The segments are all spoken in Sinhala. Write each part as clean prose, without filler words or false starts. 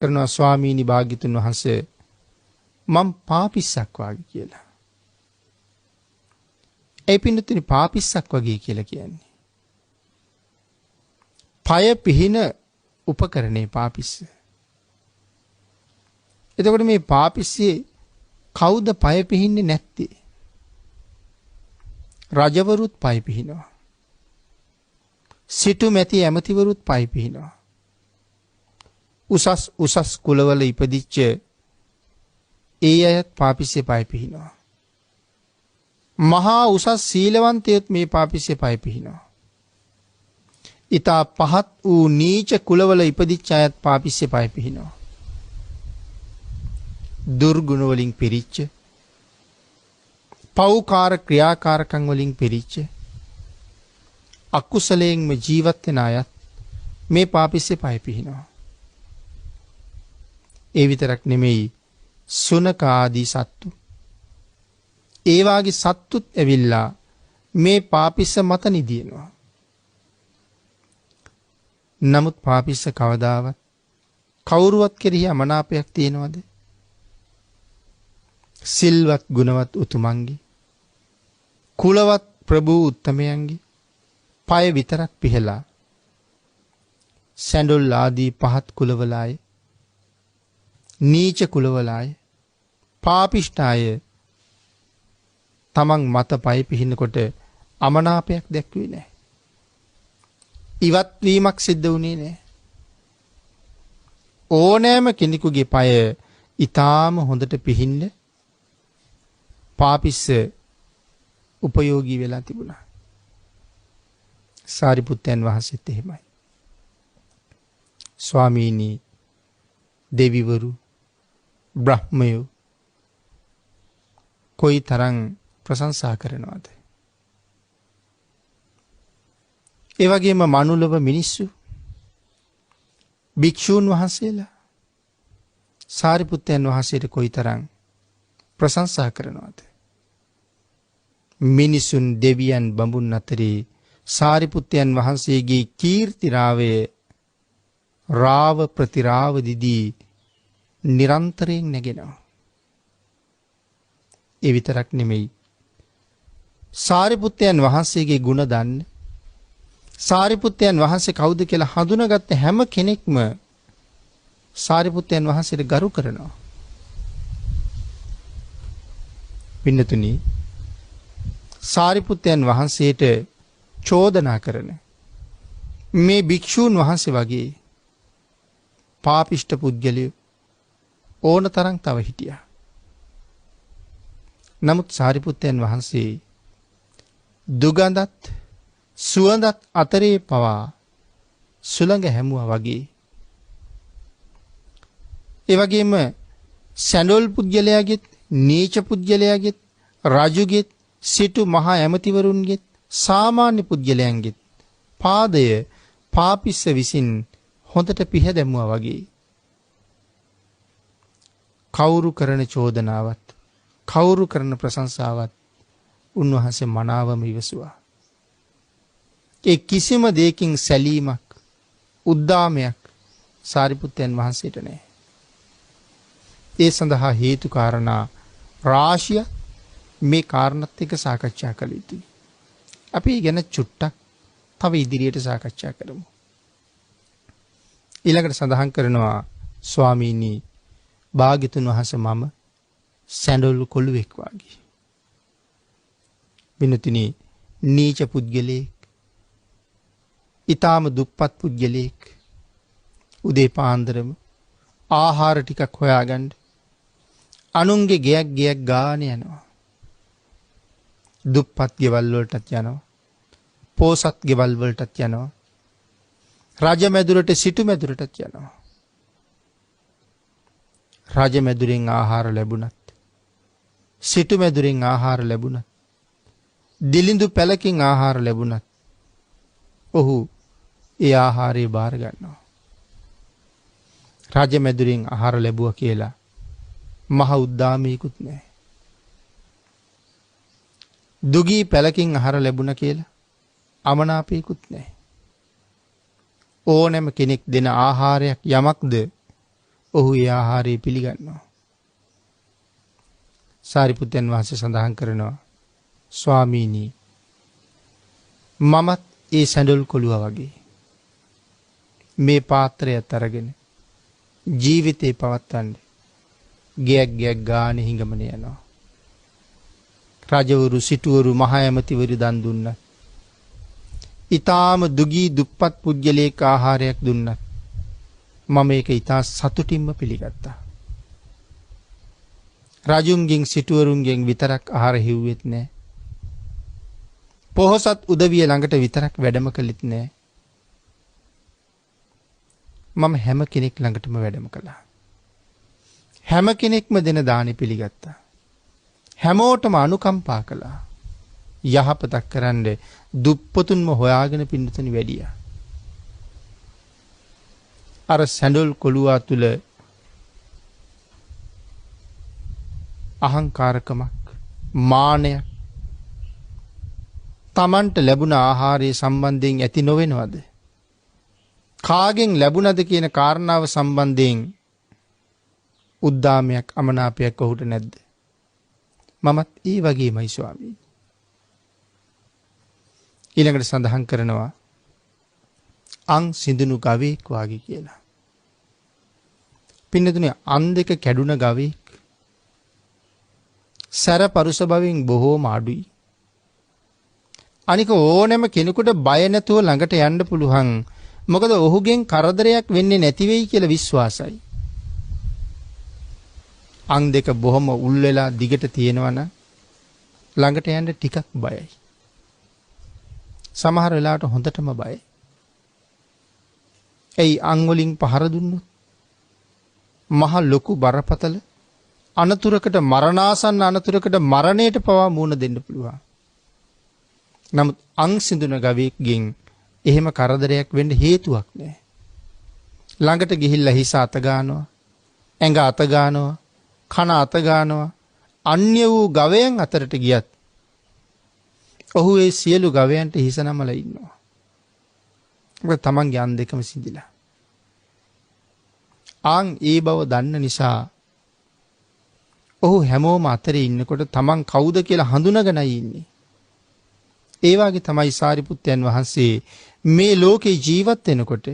කරනවා ස්වාමීනි භාග්‍යතුන් වහන්සේ මම පාපිස්සක් වගේ කියලා. ඒ පින්නතුනි පාපිස්සක් වගේ කියලා කියන්නේ. පය පිහින උපකරණේ පාපිස්ස. එතකොට මේ පාපිස්සේ කවුද පය පිහින්නේ නැත්තේ? රජවරුත් පය පිහිනවා. සිටු මැති ඇමතිවරුත් පය පිහිනවා. උසස් කුලවල ඉපදිච්ච ඒ අයත් පාපිස්සේ පය පිහිනවා. මහා උසස් සීලවන්තයොත් මේ පාපිස්සේ පය පිහිනවා. ඉතා පහත් වූ නීච කුලවල ඉපදිච්ච අයත් පාපිස්සේ පය පිහිනවා. දුර්ගුණ වලින් පිරිච්ච, පෞකාර ක්‍රියාකාරකම් වලින් පිරිච්ච, අකුසලයෙන්ම ජීවත් වෙන අයත් මේ පාපිස්සේ පය පිහිනවා. ඒ විතරක් නෙමෙයි සුනක ආදී සත්තු. ඒ වාගේ සත්තුත් ඇවිල්ලා මේ පාපිස්ස මත නිදිනවා. නමුත් පාපිස්ස කවදාවත් කවුරුවත් කෙරෙහි අමනාපයක් තියෙනවද? සිල්වත් ගුණවත් උතුමන්ගේ, කුලවත් ප්‍රභූ උත්තමයන්ගේ පය විතරක් පිහලා සැඬොල් ආදී පහත් කුලවල අය, නීච කුලවල අය, පාපිෂ්ඨ අය තමන් මත පය පිහිනකොට අමනාපයක් දැක්වේ නැහැ. ඉවත් වීමක් සිද්ධ වුණේ නැහැ. ඕනෑම කෙනෙකුගේ පය ඊටාම හොඳට පිහින්න පාපිස්ස උපයෝගී වෙලා තිබුණා. සාරිපුත්තයන් වහන්සේත් එහෙමයි. ස්වාමීනි, දෙවිවරු, බ්‍රහ්මයෝ කොයි තරම් ප්‍රශංසා කරනවද? ඒ වගේම මනුලොව මිනිස්සු, භික්ෂූන් වහන්සේලා සාරිපුත්තයන් වහන්සේට කොයි තරම් ප්‍රශංසා කරනවද? මිනිසුන්, දෙවියන්, බඹුන් අතරේ සාරිපුත්තයන් වහන්සේගේ කීර්තිරාවය රාව ප්‍රතිරාව දිදී නිරන්තරයෙන් නැගෙනවා. ඒ විතරක් නෙමෙයි, සාරිපුත්තයන් වහන්සේගේ ගුණ දන්න, සාරිපුත්තයන් වහන්සේ කවුද කියලා හඳුනාගත්ත හැම කෙනෙක්ම සාරිපුත්තයන් වහන්සේට ගරු කරනවා. පින්නතුනි, සාරිපුත්තයන් වහන්සේට චෝදනා කරන මේ භික්ෂූන් වහන්සේ වගේ පාපිෂ්ඨ පුද්ගලයෝ ඕන තරම් තව හිටියා. නමුත් සාරිපුත්තයන් වහන්සේ දුගඳත් සුවඳත් අතරේ පවා සුළඟ හැමුවා වගේ. ඒ වගේම සැඬොල් පුද්ගලයාගෙත්, නීච පුද්ගලයාගෙත්, රජුගෙත්, සිටු මහා ඇමතිවරුන්ගෙත්, සාමාන්‍ය පුද්ගලයන්ගෙත් පාදය පාපිස්ස විසින් හොඳට පිහදැමුවා වගේ. කවුරු කරන චෝදනාවත්, කවුරු කරන ප්‍රශංසාවත් උන්වහන්සේ මනාවම ඉවසුවා. ඒ කිසිම දෙයකින් සැලීමක්, උද්දාමයක් සාරිපුත්තයන් වහන්සේට නැහැ. ඒ සඳහා හේතු කාරණා රාශිය මේ කාරණත් එක්ක සාකච්ඡා කළ යුතුයි. අපි ගැන චුට්ටක් තව ඉදිරියට සාකච්ඡා කරමු. ඊළඟට සඳහන් කරනවා ස්වාමීනි, භාග්‍යතුන් වහන්සේ මම සැඬොල් කොළුවෙක් වාගේ. විනතිනි, නීච පුද්ගලයෙක්, ඊටාම දුප්පත් පුද්ගලයෙක් උදේ පාන්දරම ආහාර ටිකක් හොයාගන්න අනුන්ගේ ගෙයක් ගාන යනවා. දුප්පත් ගෙවල් වලටත් යනවා, පෝසත් ගෙවල් වලටත් යනවා, රජ මැදුරට, සිටු මැදුරටත් යනවා. රජ මැදුරෙන් ආහාර ලැබුණත්, සිටු මැදුරෙන් ආහාර ලැබුණත්, දිලිඳු පැලකින් ආහාර ලැබුණත් ඔහු ඒ ආහාරය බාර ගන්නවා. රජ මැදුරෙන් ආහාර ලැබුවා කියලා මහ උද්දාමයකුත් නැහැ. දුගී පැලකින් ආහාර ලැබුණා කියලා අමනාපයකුත් නැහැ. ඕනෑම කෙනෙක් දෙන ආහාරයක් යමක්ද ඔහු ඒ ආහාරය පිළිගන්නවා. සාරිපුත්තයන් වහන්සේ සඳහන් කරනවා ස්වාමීනි මමත් ඒ සැඬොල් කොළුවා වගේ මේ පාත්‍රයත් අරගෙන ජීවිතේ පවත්වන්න ගයක් ගානේ හිඟමන යනවා. රජවරු සිටුවරු මහ ඇමතිවරු දන් දුන්නත් ඊටාම දුගී දුප්පත් පුජ්‍යලේක ආහාරයක් දුන්නත් මම ඒක ඊටා සතුටින්ම පිළිගත්තා. රජුන්ගෙන් සිටුවරුන්ගෙන් විතරක් ආහාර හිව්වෙත් නෑ. පොහොසත් උදවිය ළඟට විතරක් වැඩම කළෙත් නෑ. මම හැම කෙනෙක් ළඟටම වැඩම කළා. හැම කෙනෙක්ම දෙන දානි පිළිගත්තා. හැමෝටම අනුකම්පා කළා. යහපතක් කරන්න දුප්පතුන්ම හොයාගෙන පින්නතුනි වැඩියා. අර සැඬොල් කොළුවා තුල අහංකාරකමක් මානයක් තමන්ට ලැබුණ ආහාරයේ සම්බන්ධයෙන් ඇති නොවෙනවද? කාගෙන් ලැබුණද කියන කාරණාව සම්බන්ධයෙන් උද්දාමයක් අමනාපයක් ඔහුට නැද්ද? මමත් ඒ වගේමයි ස්වාමීනි. ඊළඟට සඳහන් කරනවා අං සිඳුණු ගවයෙක් වාගේ කියලා. පින්නතුනේ අන් දෙක කැඩුන ගවයෙක් සැර පරුස බවින් බොහෝම අඩුයි. අනික ඕනෑම කෙනෙකුට බය නැතුව ළඟට යන්න පුළුවන්. මොකද ඔහුගෙන් කරදරයක් වෙන්නේ නැති වෙයි කියලා විශ්වාසයි. අං දෙක බොහොම උල් වෙලා දිගට තියෙනවනම් ළඟට යන්න ටිකක් බයයි. සමහර වෙලාවට හොඳටම බයයි. එයි අං වලින් පහර දුන්නොත් මහ ලොකු බරපතල අනතුරකට මරණාසන්න අනතුරකට මරණයට පවා මුහුණ දෙන්න පුළුවන්. නමුත් අං සිඳුන ගවයෙක්ගෙන් එහෙම කරදරයක් වෙන්න හේතුවක් නැහැ. ළඟට ගිහිල්ලා හිස අත ගන්නවා, ඇඟ අත ගන්නවා, කන අත ගන්නවා. අන්‍ය වූ ගවයන් අතරට ගියත් ඔහු ඒ සියලු ගවයන්ට හිස නමලා ඉන්නවා. මොකද තමන්ගේ අන් දෙකම සිඳිලා. ආන් ඒ බව දන්න නිසා ඔහු හැමෝම අතරේ ඉන්නකොට තමන් කවුද කියලා හඳුනගෙනයි ඉන්නේ. ඒ වගේ තමයි සාරිපුත්තයන් වහන්සේ මේ ලෝකේ ජීවත් වෙනකොට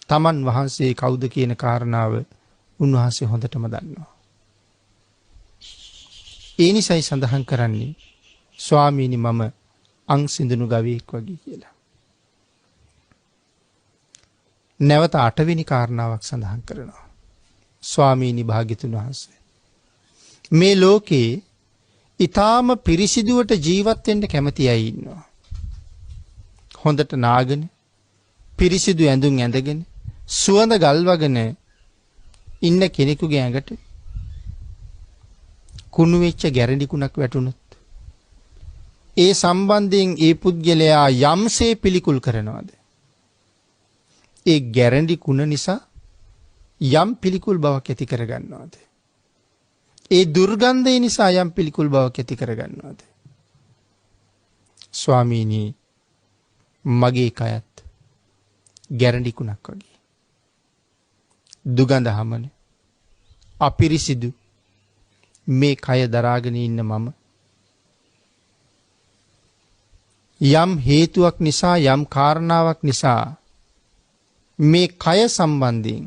තමන් වහන්සේ කවුද කියන කාරණාව උන්වහන්සේ හොඳටම දන්නවා. ඒ නිසයි සඳහන් කරන්නේ ස්වාමීනි මම අං සිඳුණු ගවයෙක් වගේ කියලා. නැවත 8 වෙනි කාරණාවක් සඳහන් කරනවා. ස්වාමීනි භාග්‍යතුන් වහන්සේ මේ ලෝකේ ඊටාම පිරිසිදුවට ජීවත් වෙන්න කැමති අය ඉන්නවා. හොඳට නාගෙන පිරිසිදු ඇඳුම් ඇඳගෙන සුවඳ ගල්වගෙන ඉන්න කෙනෙකුගේ ඇඟට කුණු වෙච්ච ගැරඬි කුණක් වැටුනොත් ඒ සම්බන්ධයෙන් ඒ පුද්ගලයා යම්සේ පිළිකුල් කරනවද? ඒ ගැරඬි කුණ නිසා යම් පිළිකුල් බවක් ඇති කරගන්නවද? ඒ දුර්ගන්ධය නිසා යම් පිළිකුල් බවක් ඇති කරගන්නවද? ස්වාමීනි මගේ කයත් ගැරඬි කුණක් වගේ. දුගඳ හමන අපිරිසිදු මේ කය දරාගෙන ඉන්න මම යම් හේතුවක් නිසා යම් කාරණාවක් නිසා මේ කය සම්බන්ධයෙන්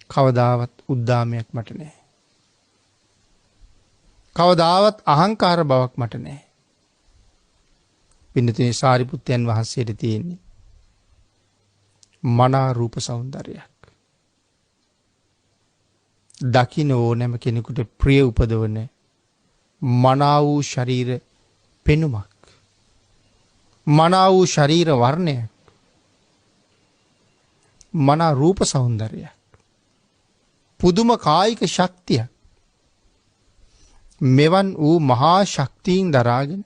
කවදාවත් උද්දාමයක් මට නැහැ. කවදාවත් අහංකාර බවක් මට නැහැ. පින්නතුනි සාරිපුත්තයන් වහන්සේට තියෙන්නේ මනා රූප సౌందර්යයක්. දකින්න ඕනෑම කෙනෙකුට ප්‍රිය උපදවන මනා වූ ශරීර පෙනුමක්. මනා වූ ශරීර වර්ණයක්. මනා රූප సౌందර්යයක්. පුදුම කායික ශක්තියක්. මෙවන් වූ මහා ශක්තියින් දරාගෙන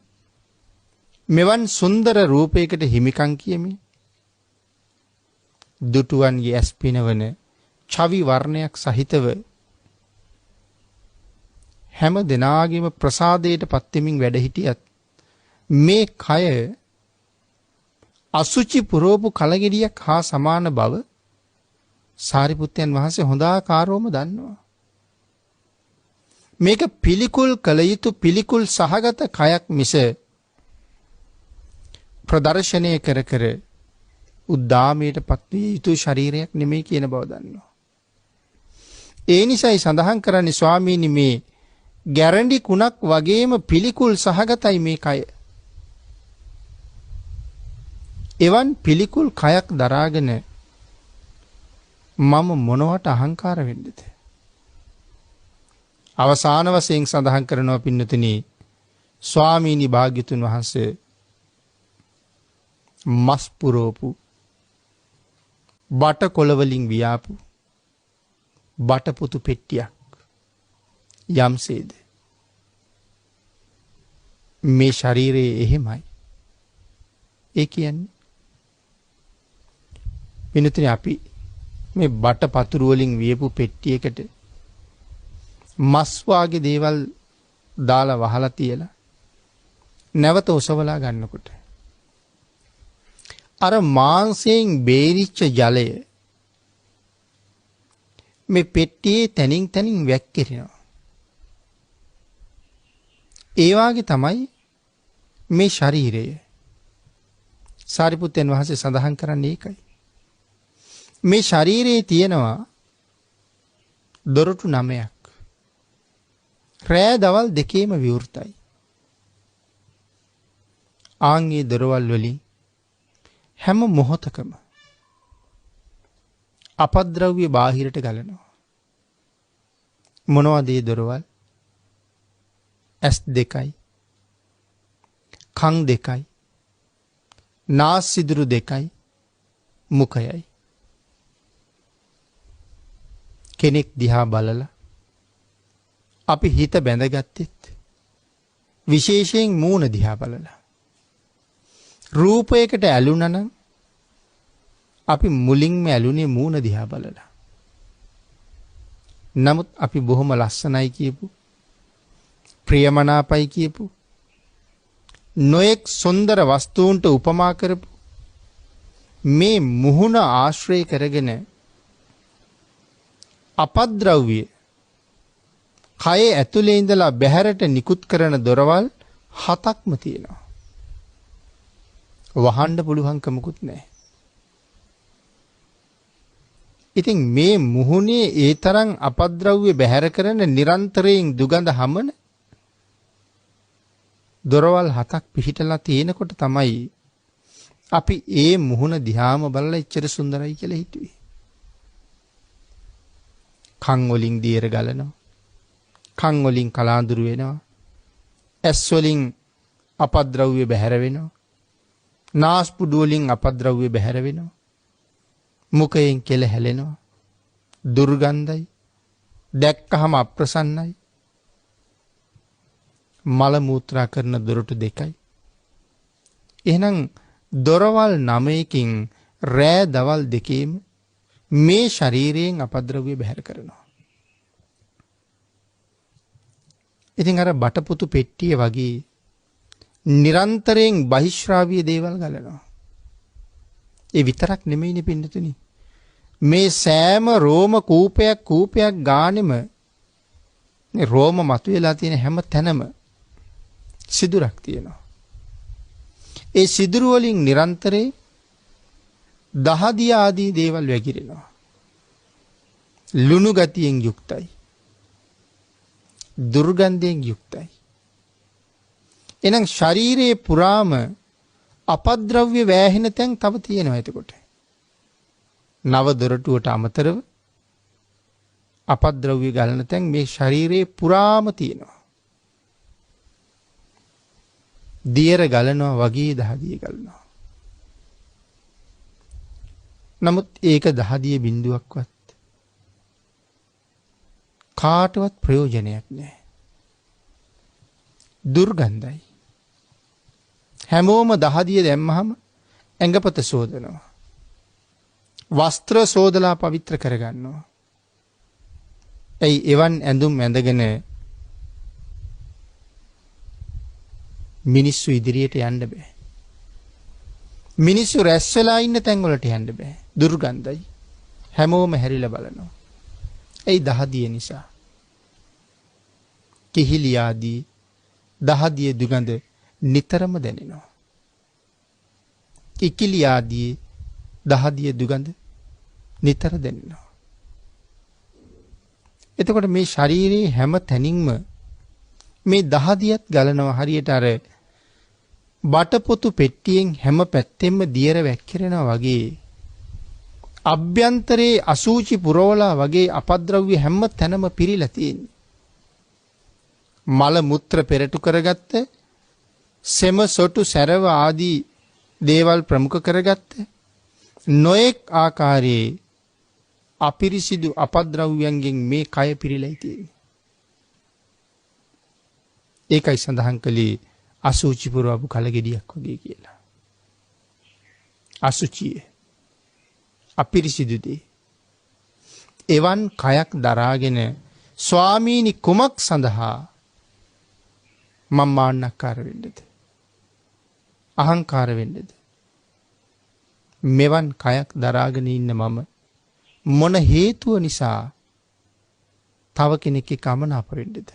මෙවන් සුන්දර රූපයකට හිමිකම් කියමින් දුටුවන්ගේ ඇස් පිනවන ඡවි වර්ණයක් සහිතව හැම දිනාගේම ප්‍රසාදයට පත් වෙමින් වැඩ හිටියත් මේ කය අසුචි පුරෝපු කලගෙඩියක් හා සමාන බව සාරිපුත්තයන් වහන්සේ හොඳාකාරවම දන්නවා. මේක පිළිකුල් කළ යුතු පිළිකුල් සහගත කයක් මිස ප්‍රදර්ශනය කර කර උද්දාමයට පත්විය යුතු ශරීරයක් නෙමෙයි කියන බව දන්නවා. ඒ නිසායි සඳහන් කරන්නේ ස්වාමීනි මේ ගැරන්ඩි කුණක් වගේම පිළිකුල් සහගතයි මේ කය. එවන් පිළිකුල් කයක් දරාගෙන මම මොනවට අහංකාර වෙන්නද? අවසාන වශයෙන් සඳහන් කරනවා පින්නතුනි ස්වාමීනි භාග්‍යතුන් වහන්සේ මස් පුරෝපු බට කොළ වලින් වියාපු බටපුතු පෙට්ටියක් යම්සේද මේ ශරීරයේ එහෙමයි. ඒ කියන්නේ පින්නතුනි අපි මේ බට පතුරු වලින් වියපු පෙට්ටියකට මස් වාගේ දේවල් දාලා වහලා තියලා නැවත ඔසවලා ගන්නකොට අර මාංශයෙන් බේරිච්ච ජලය මේ පෙට්ටියේ තනින් තනින් වැක්කිරෙනවා. ඒ වාගේ තමයි මේ ශරීරය. සාරිපුත්තයන් වහන්සේ සඳහන් කරන්නේ ඒකයි. මේ ශරීරයේ තියෙනවා දොරටු 9ක්. රෑ දවල් දෙකේම විවෘතයි. ආන්ගේ දොරවල් වලින් හැම මොහොතකම අපද්‍රව්‍ය බාහිරට ගලනවා. මොනවද ඒ දොරවල්? ඇස් දෙකයි, කන් දෙකයි, නාස් සිදුරු දෙකයි, මුඛයයි. කෙනෙක් දිහා බලලා අපි හිත බැඳගත්තෙත් විශේෂයෙන් මූණ දිහා බලලා. රූපයකට ඇලුනා නම් අපි මුලින්ම ඇලුනේ මූණ දිහා බලලා. නමුත් අපි බොහොම ලස්සනයි කියපු, ප්‍රියමනාපයි කියපු, නොයෙක් සුන්දර වස්තුන්ට උපමා කරපු මේ මුහුණ ආශ්‍රය කරගෙන අපද්‍රව්‍ය කයේ ඇතුලේ ඉඳලා බැහැරට නිකුත් කරන දොරවල් 7ක්ම තියෙනවා. වහන්න පුළුවන්කමකුත් නැහැ. ඉතින් මේ මුහුණේ ඒ තරම් අපද්‍රව්‍ය බැහැර කරන නිරන්තරයෙන් දුගඳ හමන දොරවල් 7ක් පිහිටලා තියෙනකොට තමයි අපි ඒ මුහුණ දිහාම බලලා එච්චර සුන්දරයි කියලා හිතුවේ. කන් වලින් දියර ගලනවා. කන් වලින් කලාඳුරු වෙනවා. ඇස් වලින් අපද්‍රව්‍ය බැහැර වෙනවා. නාස්පුඩු වලින් අපද්‍රව්‍ය බැහැර වෙනවා. මුඛයෙන් කෙල හැලෙනවා. දුර්ගන්ධයි. දැක්කහම අප්‍රසන්නයි. මල මූත්‍රා කරන දොරටු දෙකයි. එහෙනම් දොරවල් 9කින් රෑ දවල් දෙකේම මේ ශරීරයෙන් අපද්‍රව්‍ය බැහැර කරනවා. ඉතින් අර බටපුතු පෙට්ටිය වගේ නිරන්තරයෙන් බහිශ්‍රාවීය දේවල් ගලනවා. ඒ විතරක් නෙමෙයිනේ පින්නතුනි. මේ සෑම රෝම කූපයක් ගානෙම මේ රෝම මතුවලා තියෙන හැම තැනම සිදුරක් තියෙනවා. ඒ සිදුරු වලින් නිරන්තරයෙන් දහදිය ආදී දේවල් වැగిරෙනවා. ලුණු ගතියෙන් යුක්තයි. දුර්ගන්ධයෙන් යුක්තයි. එහෙනම් ශරීරයේ පුරාම අපද්‍රව්‍ය වැහෙන තැන් තව තියෙනවා. එතකොට නව දොරටුවට අමතරව අපද්‍රව්‍ය ගලන තැන් මේ ශරීරයේ පුරාම තියෙනවා. දියර ගලනවා වගේ දහදිය ගලනවා. නමුත් ඒක දහදිය බිඳුවක්වත් කාටවත් ප්‍රයෝජනයක් නැහැ. දුර්ගන්ධයි. හැමෝම දහදිය දැම්මහම ඇඟපත සෝදනවා. වස්ත්‍ර සෝදලා පවිත්‍ර කරගන්නවා. එවන් ඇඳුම් ඇඳගෙන මිනිස්සු ඉදිරියට යන්න බෑ. මිනිස්සු රැස් වෙලා ඉන්න තැන් වලට යන්න බෑ. දුර්ගන්ධයි. හැමෝම හැරිලා බලනවා. ඒ දහදිය නිසා. කිහිලියාදී දහදිය දුගඳ නිතරම දැනෙනවා. කිකිලියාදී දහදිය දුගඳ නිතර දැනෙනවා. එතකොට මේ ශරීරයේ හැම තැනින්ම මේ දහදියත් ගලනවා හරියට අර බටපොතු පෙට්ටියෙන් හැම පැත්තෙම දියර වැක්කිරෙනවා වගේ අභ්‍යන්තරයේ අසූචි පුරවලා වගේ අපද්‍රව්‍ය හැම තැනම පිරීලා තියෙන්නේ. මල මුත්‍ර පෙරටු කරගත්ත සෙම සොටු සැරව ආදී දේවල් ප්‍රමුඛ කරගත්ත නොඑක් ආකාරයේ අපිරිසිදු අපද්‍රව්‍යයන්ගෙන් මේ කය පිරීලා තියෙන්නේ. ඒකයි සඳහන් කළේ අසුචි පුරවපු කලගෙඩියක් වගේ කියලා. අසුචිය අපිරිසිදු දේ. එවන් කයක් දරාගෙන ස්වාමීනි කුමක් සඳහා මම මාන්නක්කාර වෙන්නද? අහංකාර වෙන්නද? මෙවන් කයක් දරාගෙන ඉන්න මම මොන හේතුව නිසා තව කෙනෙක්ගේ කමනාප වෙන්නද?